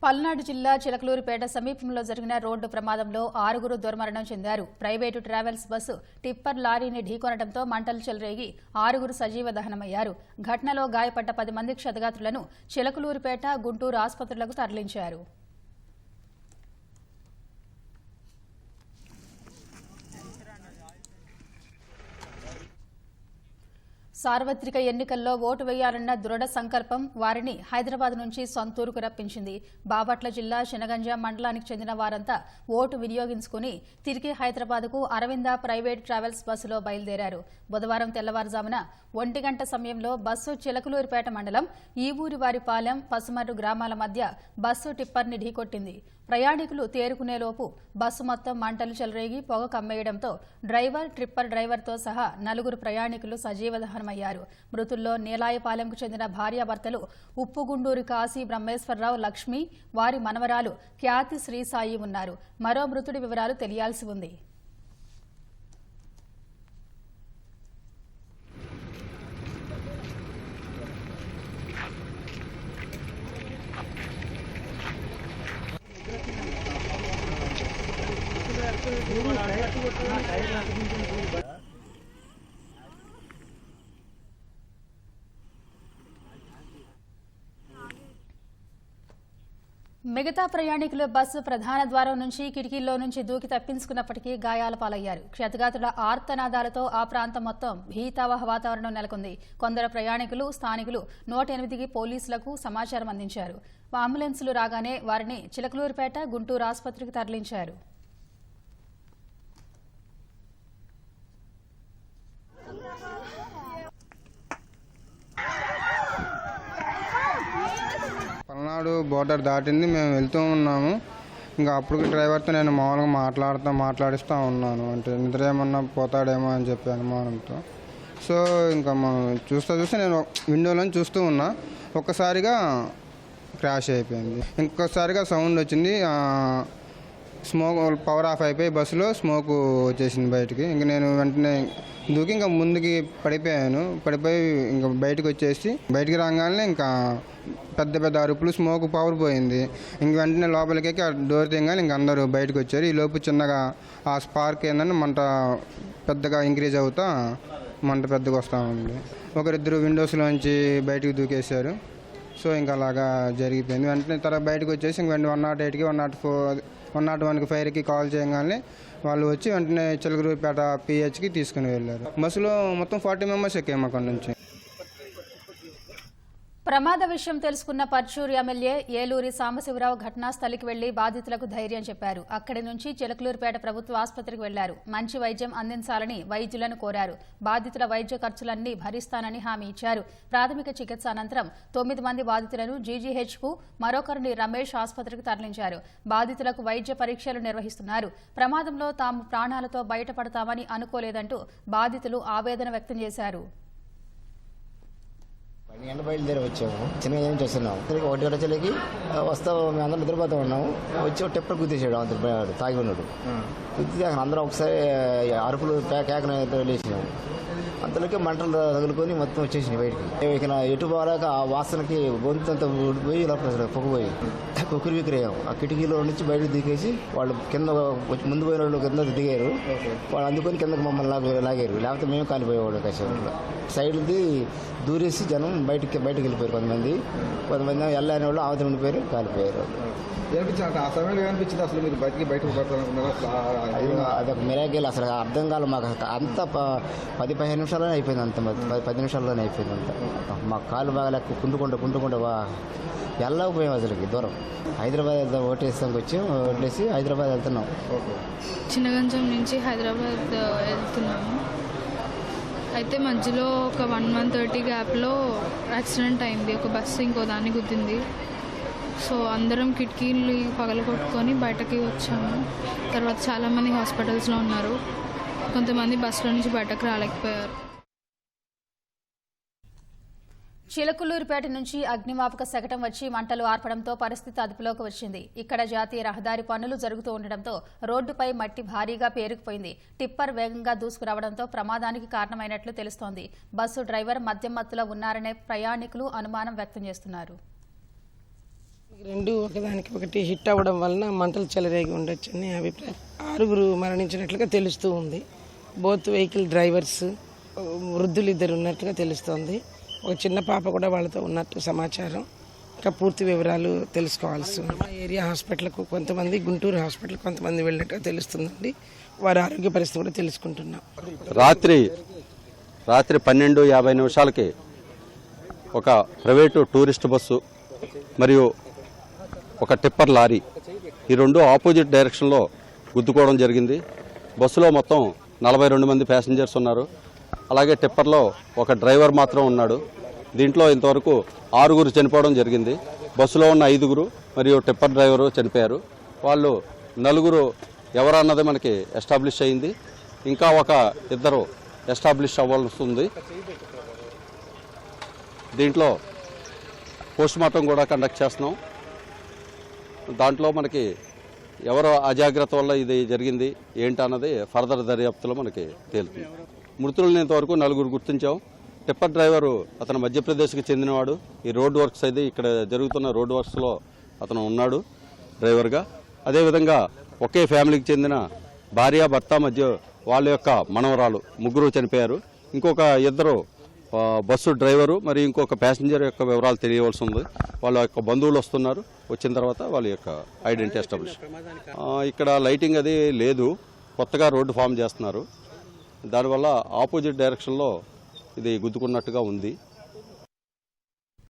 పల్నాడు జిల్లా చిలకలూరిపేట సమీపంలో జరిగిన రోడ్డు ప్రమాదంలో 6గురు దుర్మరణం చెందారు. ప్రైవేటు ట్రావెల్స్ బస్సు టిప్పర్ లారీని ఢీకొనడంతో మంటలు చెలరేగి 6గురు సజీవ దహనమయ్యారు. ఘటనలో గాయపడ్డ 10 మంది క్షతగాత్రులను చిలకలూరిపేట, గుంటూరు ఆసుపత్రులకు తరలించారు. సార్వత్రిక ఎన్నికల్లో ఓటు వేయాలన్న దృఢ సంకల్పం వారిని హైదరాబాద్ నుంచి సొంతూరుకు రప్పించింది. బాపట్ల జిల్లా శనగంజ మండలానికి చెందిన వారంతా ఓటు వినియోగించుకుని తిరిగి హైదరాబాద్కు అరవింద ప్రైవేట్ ట్రావెల్స్ బస్సులో బయలుదేరారు. బుధవారం తెల్లవారుజామున 1 గంట సమయంలో బస్సు చిలకలూరిపేట మండలం ఈవూరివారిపాలెం, పసుమర్రు గ్రామాల మధ్య బస్సు టిప్పర్ని ఢీకొట్టింది. ప్రయాణికులు తేరుకునేలోపు బస్సు మొత్తం మంటలు చెలరేగి పొగ కమ్మేయడంతో డ్రైవర్, ట్రిప్పర్ డ్రైవర్తో సహా 4 ప్రయాణికులు సజీవ దహనమయ్యారు. మృతుల్లో నీలాయపాలెంకు చెందిన భార్యాభర్తలు ఉప్పుగుండూరి కాశీ బ్రహ్మేశ్వరరావు, లక్ష్మి, వారి మనవరాలు ఖ్యాతి శ్రీసాయి ఉన్నారు. మరో మృతుడి వివరాలు తెలియాల్సి ఉంది. మిగతా ప్రయాణికులు బస్సు ప్రధాన ద్వారం నుంచి కిటికీల్లో నుంచి దూకి తప్పించుకున్నప్పటికీ గాయాల పాలయ్యారు. క్షతగాత్రుల ఆర్తనాదాలతో ఆ ప్రాంతం మొత్తం భీతావహ వాతావరణం నెలకొంది. కొందరు ప్రయాణికులు, స్థానికులు 108కి పోలీసులకు సమాచారం అందించారు. అంబులెన్సులు రాగానే వారిని చిలకలూరిపేట, గుంటూరు ఆసుపత్రికి తరలించారు. పల్నాడు బోర్డర్ దాటింది, మేము వెళ్తూ ఉన్నాము. ఇంకా అప్పుడు డ్రైవర్తో నేను మామూలుగా మాట్లాడిస్తూ ఉన్నాను. అంటే నిద్ర ఏమన్నా పోతాడేమో అని చెప్పి అనుమానంతో. సో ఇంకా మనం చూస్తే నేను విండోలోని చూస్తూ ఉన్నా. ఒక్కసారిగా క్రాష్ అయిపోయింది. ఇంకొకసారిగా సౌండ్ వచ్చింది. స్మోక్ పవర్ ఆఫ్ అయిపోయి బస్సులో స్మోక్ వచ్చేసింది బయటికి. ఇంక నేను వెంటనే దూకి ఇంకా ముందుకి పడిపోయి ఇంకా బయటకు వచ్చేసి బయటికి రాగానే ఇంకా పెద్ద అరుపులు, స్మోక్ పవర్ పోయింది. ఇంక వెంటనే లోపలికి డోర్ తీయగానే ఇంక అందరూ బయటకు వచ్చారు. ఈ లోపు చిన్నగా ఆ స్పార్క్ ఏంటంటే మంట పెద్దగా ఇంక్రీజ్ అవుతా మంట పెద్దగా వస్తూ ఉంది. ఒకరిద్దరు విండోస్లోంచి బయటకు దూకేశారు. సో ఇంకా అలాగా జరిగిపోయింది. వెంటనే తర్వాత బయటకు వచ్చేసి ఇంక వెంటనే 108కి 101కి ఫైర్కి కాల్ చేయగానే వాళ్ళు వచ్చి వెంటనే చిలకలూరిపేట పిహెచ్కి తీసుకుని వెళ్ళారు. బస్సులో మొత్తం 40 మెంబర్స్ ఎక్కాము అక్కడి నుంచి. ప్రమాద విషయం తెలుసుకున్న పర్చూరు ఎమ్మెల్యే ఏలూరి సాంబశివరావు ఘటనాస్థలికి వెళ్లి బాధితులకు ధైర్యం చెప్పారు. అక్కడి నుంచి చిలకలూరిపేట ప్రభుత్వ ఆసుపత్రికి వెళ్లారు. మంచి వైద్యం అందించాలని వైద్యులను కోరారు. బాధితుల వైద్య ఖర్చులన్నీ భరిస్తానని హామీ ఇచ్చారు. ప్రాథమిక చికిత్స అనంతరం 9 మంది బాధితులను జీజీహెచ్కు, మరొకరిని రమేష్ ఆసుపత్రికి తరలించారు. బాధితులకు వైద్య పరీక్షలు నిర్వహిస్తున్నారు. ప్రమాదంలో తాము ప్రాణాలతో బయటపడతామని అనుకోలేదంటూ బాధితులు ఆవేదన వ్యక్తం చేశారు. బయలుదేరి వచ్చాము. చిన్నగా ఏం చేస్తున్నాము. 1 గంటలకి వస్తాము. మేము అందరం నిద్రపోతూ ఉన్నాము. వచ్చి ఒక టెప్పర్ గుద్దేసాడు. అందరు తాగి ఉన్నాడు. గుద్దితే అందరం ఒకసారి అరుపులు కేకన లేచినాము. అంతలోకి మంటలు తగులుకొని మొత్తం వచ్చేసినాయి బయటికి. ఇక ఎటు పోలేక ఆ వాసనకి గొంతంతా ఊడిపోయి లోపల పొగపోయి కుక్కరి విక్రయం. ఆ కిటికీలో నుంచి బయటకు దిగేసి వాళ్ళు కింద ముందు పోయిన వాళ్ళు కింద దిగారు. వాళ్ళు అందుకొని కిందకి మమ్మల్ని లాగారు. లేకపోతే మేము కాలిపోయేవాళ్ళు కాసేపు. సైడ్ది దూరేసి జనం బయటకు వెళ్ళిపోయారు. కొంతమంది వెళ్ళని వాళ్ళు ఆవతి ఉండిపోయారు, కాలిపోయారు. అదొక మిరాకిల్. అసలు అర్థం కాదు మాకు. అంత 10-15 నిమిషాల్లోనే అయిపోయింది. అంత 10 నిమిషాల్లోనే అయిపోయింది. అంత మా కాలు బాగా లెక్క కుంటుకుంటూ వెళ్ళకపోయాం. అసలుకి దూరం హైదరాబాద్ వెళ్తాం. ఓటేస్తానికి వచ్చాం. ఓట్లేసి హైదరాబాద్ వెళ్తున్నాం. చిన్నగంజం నుంచి హైదరాబాద్ వెళ్తున్నాము. అయితే మధ్యలో ఒక 1-1:30 గ్యాప్లో యాక్సిడెంట్ అయింది. ఒక బస్సు ఇంకో దాన్ని గుద్దింది. సో అందరం కిటికీలు పగలగొట్టుకొని బయటకి వచ్చాము. తర్వాత చాలామంది హాస్పిటల్స్లో ఉన్నారు. కొంతమంది బస్సులో నుంచి బయటకు రాలేకపోయారు. చిలకలూరిపేట నుంచి అగ్నిమాపక శకటం వచ్చి మంటలు ఆర్పడంతో పరిస్థితి అదుపులోకి వచ్చింది. ఇక్కడ జాతీయ రహదారి పనులు జరుగుతూ ఉండడంతో రోడ్డుపై మట్టి భారీగా పేరుకుపోయింది. టిప్పర్ వేగంగా దూసుకురావడంతో ప్రమాదానికి కారణమైనట్లు తెలుస్తోంది. బస్సు డ్రైవర్ మద్యం మత్తులో ఉన్నారనే ప్రయాణికులు అనుమానం వ్యక్తం చేస్తున్నారు. రెండు ఒకదానికి ఒకటి హిట్ అవ్వడం వలన మంటలు చెలరేగి ఉండొచ్చని అభిప్రాయం. 6 మరణించినట్లుగా తెలుస్తూ ఉంది. బోత్ వెహికల్ డ్రైవర్స్, వృద్ధులు 2 ఉన్నట్టుగా తెలుస్తోంది. ఒక చిన్న పాప కూడా వాళ్ళతో ఉన్నట్టు సమాచారం. ఇంకా పూర్తి వివరాలు తెలుసుకోవాల్సి ఉంది. ఏరియా హాస్పిటల్కు కొంతమంది, గుంటూరు హాస్పిటల్ కొంతమంది వెళ్ళినట్టుగా తెలుస్తుందండి. వారి ఆరోగ్య పరిస్థితి కూడా తెలుసుకుంటున్నాం. రాత్రి 12:50 ఒక ప్రైవేటు టూరిస్ట్ బస్సు మరియు ఒక టిప్పర్ లారీ ఈ 2 ఆపోజిట్ డైరెక్షన్లో గుద్దుకోవడం జరిగింది. బస్సులో మొత్తం 42 మంది ప్యాసింజర్స్ ఉన్నారు. అలాగే టిప్పర్లో ఒక డ్రైవర్ మాత్రం ఉన్నాడు. దీంట్లో ఇంతవరకు 6 చనిపోవడం జరిగింది. బస్సులో ఉన్న 5 మరియు టిప్పర్ డ్రైవరు చనిపోయారు. వాళ్ళు 4 ఎవరన్నది మనకి ఎస్టాబ్లిష్ అయింది. ఇంకా ఒక 2 ఎస్టాబ్లిష్ అవ్వాల్సి ఉంది. దీంట్లో పోస్ట్మార్టం కూడా కండక్ట్ చేస్తున్నాం. దాంట్లో మనకి ఎవరో అజాగ్రత్త వల్ల ఇది జరిగింది ఏంటన్నది ఫర్దర్ దర్యాప్తులో మనకి తేలుతుంది. మృతులను ఇంతవరకు 4 గుర్తించాం. టిప్పర్ డ్రైవరు అతను మధ్యప్రదేశ్కి చెందినవాడు. ఈ రోడ్ వర్క్స్ అయితే ఇక్కడ జరుగుతున్న రోడ్ వర్క్స్లో అతను ఉన్నాడు డ్రైవర్గా. అదేవిధంగా ఒకే ఫ్యామిలీకి చెందిన భార్య భర్త మధ్య వాళ్ళ యొక్క మనవరాలు 3 చనిపోయారు. ఇంకొక 2 బస్సు డ్రైవరు మరియు ఇంకొక ప్యాసింజర్ యొక్క వివరాలు తెలియవలసి ఉంది. వాళ్ళ యొక్క బంధువులు వస్తున్నారు. వచ్చిన తర్వాత వాళ్ళ యొక్క ఐడెంటిటీ ఎస్టాబ్లిష్. ఇక్కడ లైటింగ్ అది లేదు, కొత్తగా రోడ్డు ఫామ్ చేస్తున్నారు. దానివల్ల ఆపోజిట్ డైరెక్షన్లో ఇది గుద్దుకున్నట్టుగా ఉంది.